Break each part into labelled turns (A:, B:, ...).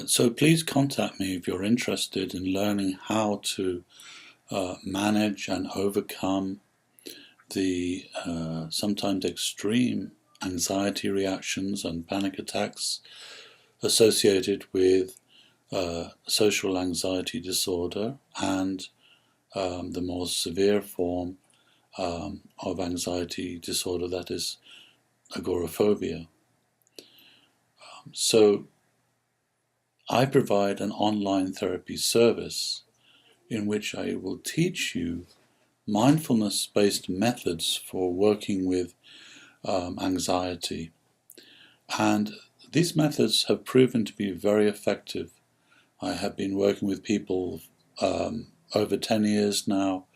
A: So please contact me if you're interested in learning how to manage and overcome the sometimes extreme anxiety reactions and panic attacks associated with social anxiety disorder and the more severe form of anxiety disorder, that is agoraphobia. So I provide an online therapy service in which I will teach you mindfulness-based methods for working with anxiety. And these methods have proven to be very effective. I have been working with people over 10 years now,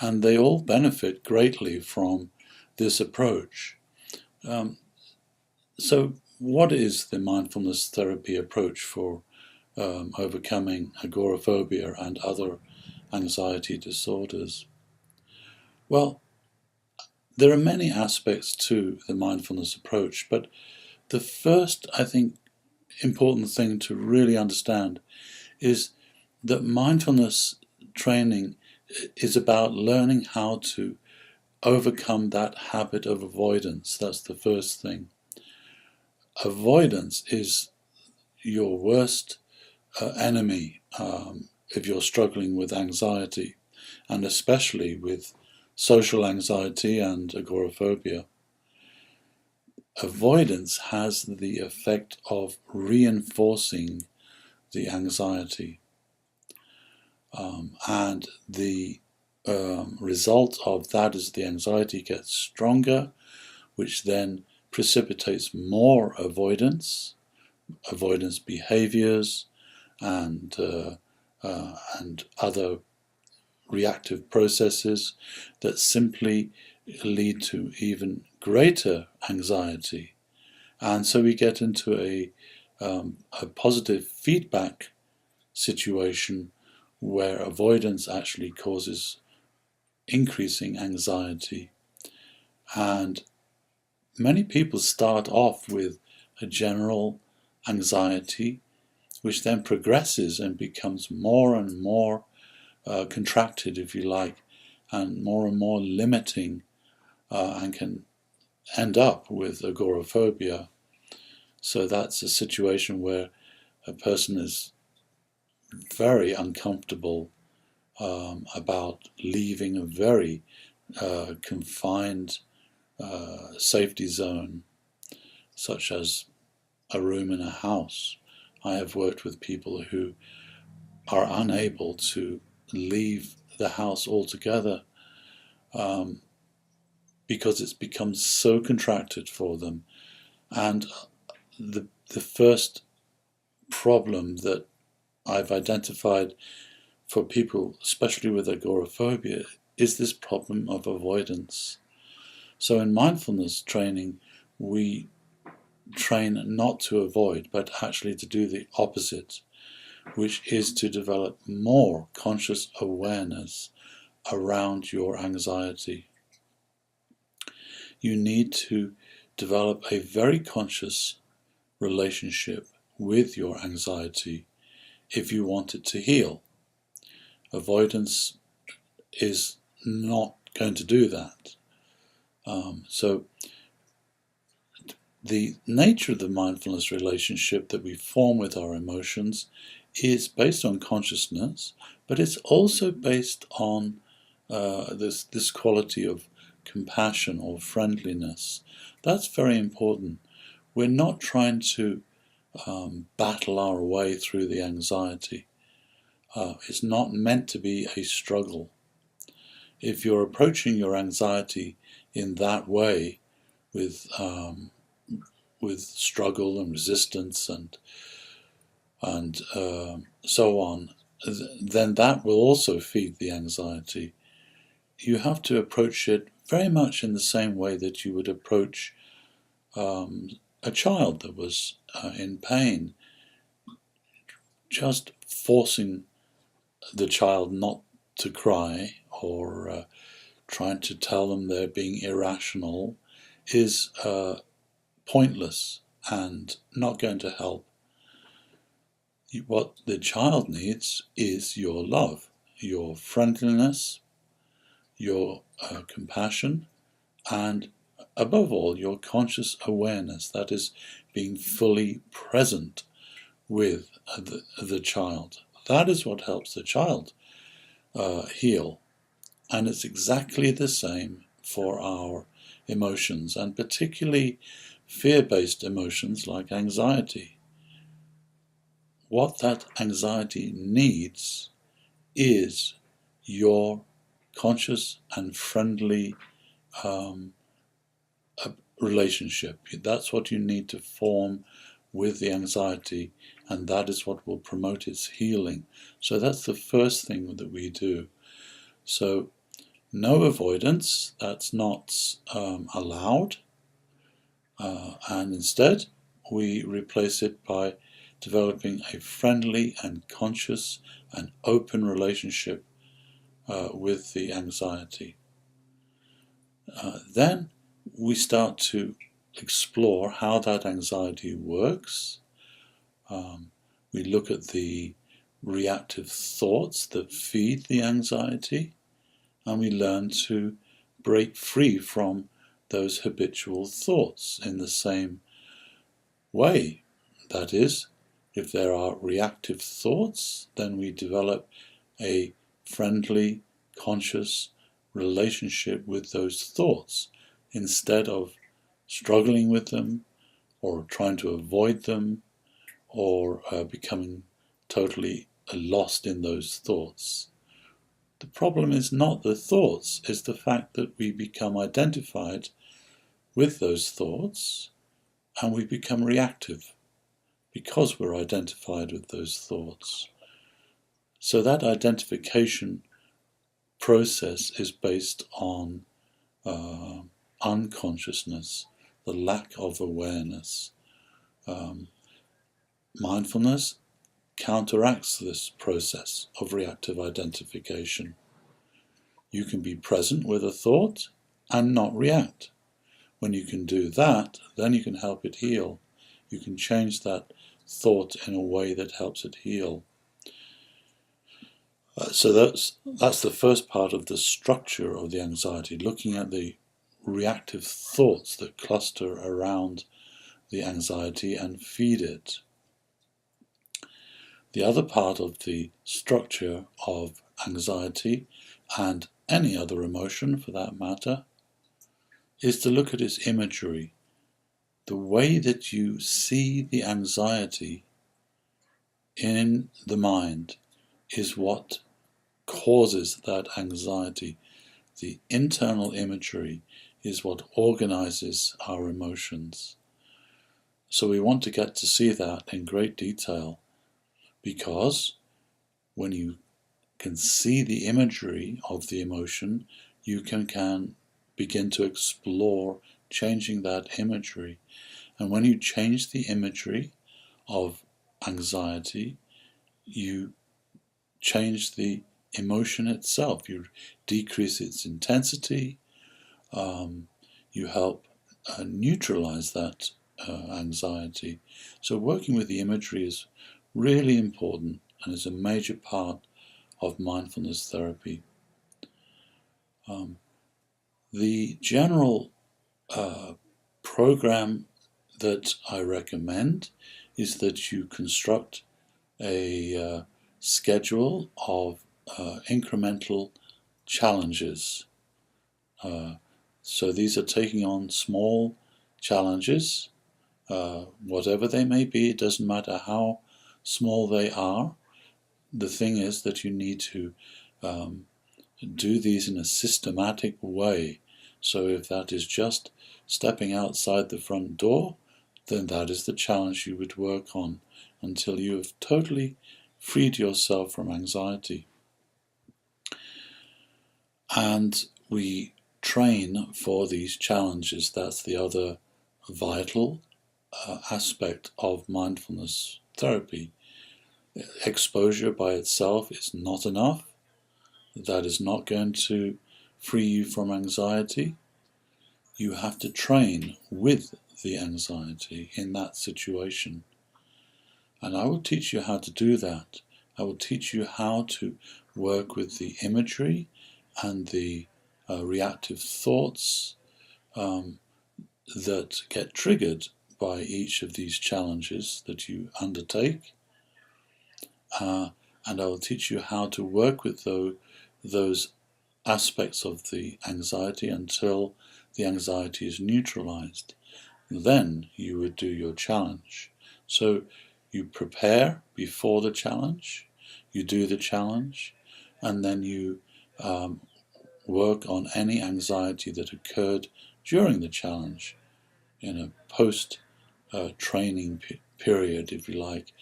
A: and they all benefit greatly from this approach. So what is the mindfulness therapy approach for overcoming agoraphobia and other anxiety disorders? Well, there are many aspects to the mindfulness approach, but the first, I think, important thing to really understand is that mindfulness training is about learning how to overcome that habit of avoidance. That's the first thing. Avoidance is your worst enemy if you're struggling with anxiety, and especially with social anxiety and agoraphobia. Avoidance has the effect of reinforcing the anxiety, and the result of that is the anxiety gets stronger, which then precipitates more avoidance behaviors, and other reactive processes that simply lead to even greater anxiety. And so we get into a positive feedback situation where avoidance actually causes increasing anxiety. And many people start off with a general anxiety, which then progresses and becomes more and more contracted, if you like, and more limiting, and can end up with agoraphobia. So that's a situation where a person is very uncomfortable about leaving a very confined safety zone, such as a room in a house. I have worked with people who are unable to leave the house altogether because it's become so contracted for them. And the first problem that I've identified for people, especially with agoraphobia, is this problem of avoidance. So in mindfulness training, we train not to avoid, but actually to do the opposite, which is to develop more conscious awareness around your anxiety. You need to develop a very conscious relationship with your anxiety if you want it to heal. Avoidance is not going to do that. So the nature of the mindfulness relationship that we form with our emotions is based on consciousness, but it's also based on this quality of compassion or friendliness. That's very important. We're not trying to battle our way through the anxiety. It's not meant to be a struggle. If you're approaching your anxiety in that way, with struggle and resistance and so on, then that will also feed the anxiety. You have to approach it very much in the same way that you would approach a child that was in pain. Just forcing the child not to cry, or trying to tell them they're being irrational, is pointless and not going to help. What the child needs is your love, your friendliness, your compassion, and above all, your conscious awareness, that is, being fully present with the child. That is what helps the child heal. And it's exactly the same for our emotions, and particularly fear-based emotions like anxiety. What that anxiety needs is your conscious and friendly relationship. That's what you need to form with the anxiety, and that is what will promote its healing. So that's the first thing that we do. So no avoidance, that's not allowed, and instead we replace it by developing a friendly and conscious and open relationship with the anxiety. Then we start to explore how that anxiety works. We look at the reactive thoughts that feed the anxiety, and we learn to break free from those habitual thoughts in the same way. That is, if there are reactive thoughts, then we develop a friendly, conscious relationship with those thoughts instead of struggling with them or trying to avoid them or becoming totally lost in those thoughts. The problem is not the thoughts, it's the fact that we become identified with those thoughts and we become reactive because we're identified with those thoughts. So that identification process is based on unconsciousness, the lack of awareness. Mindfulness counteracts this process of reactive identification. You can be present with a thought and not react. When you can do that, then you can help it heal. You can change that thought in a way that helps it heal. So that's the first part of the structure of the anxiety, looking at the reactive thoughts that cluster around the anxiety and feed it. The other part of the structure of anxiety, and any other emotion for that matter, is to look at its imagery. The way that you see the anxiety in the mind is what causes that anxiety. The internal imagery is what organizes our emotions. So we want to get to see that in great detail, because when you can see the imagery of the emotion, you can begin to explore changing that imagery. And when you change the imagery of anxiety, you change the emotion itself. You decrease its intensity. You help neutralize that anxiety. So working with the imagery is really important and is a major part of mindfulness therapy. The general program that I recommend is that you construct a schedule of incremental challenges. So these are taking on small challenges, whatever they may be. It doesn't matter how small they are. The thing is that you need to do these in a systematic way. So if that is just stepping outside the front door, then that is the challenge you would work on until you have totally freed yourself from anxiety. And we train for these challenges. That's the other vital aspect of mindfulness therapy. Exposure by itself is not enough. That is not going to free you from anxiety. You have to train with the anxiety in that situation. And I will teach you how to do that. I will teach you how to work with the imagery and the reactive thoughts that get triggered by each of these challenges that you undertake. And I will teach you how to work with those aspects of the anxiety until the anxiety is neutralized. Then you would do your challenge. So you prepare before the challenge, you do the challenge, and then you work on any anxiety that occurred during the challenge in a post-training period, if you like,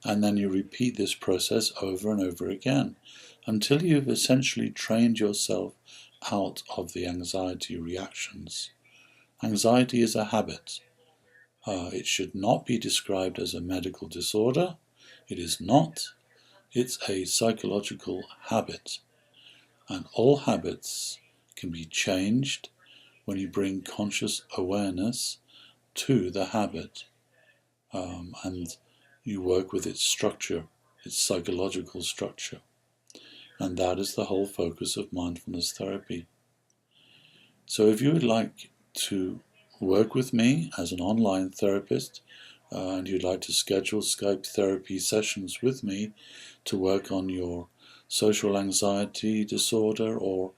A: and then you repeat this process over and over again until you've essentially trained yourself out of the anxiety reactions. Anxiety is a habit. It should not be described as a medical disorder. It is not. It's a psychological habit. And all habits can be changed when you bring conscious awareness to the habit. And you work with its structure, its psychological structure. And that is the whole focus of mindfulness therapy. So if you would like to work with me as an online therapist, and you'd like to schedule Skype therapy sessions with me to work on your social anxiety disorder or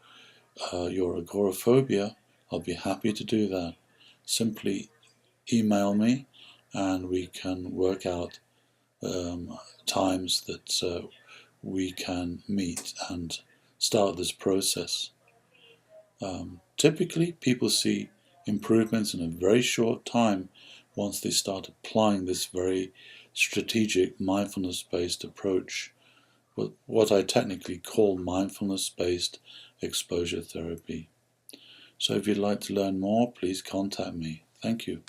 A: your agoraphobia, I'll be happy to do that. Simply email me and we can work out times that we can meet and start this process. Typically, people see improvements in a very short time once they start applying this very strategic mindfulness-based approach, what I technically call mindfulness-based exposure therapy. So if you'd like to learn more, please contact me. Thank you.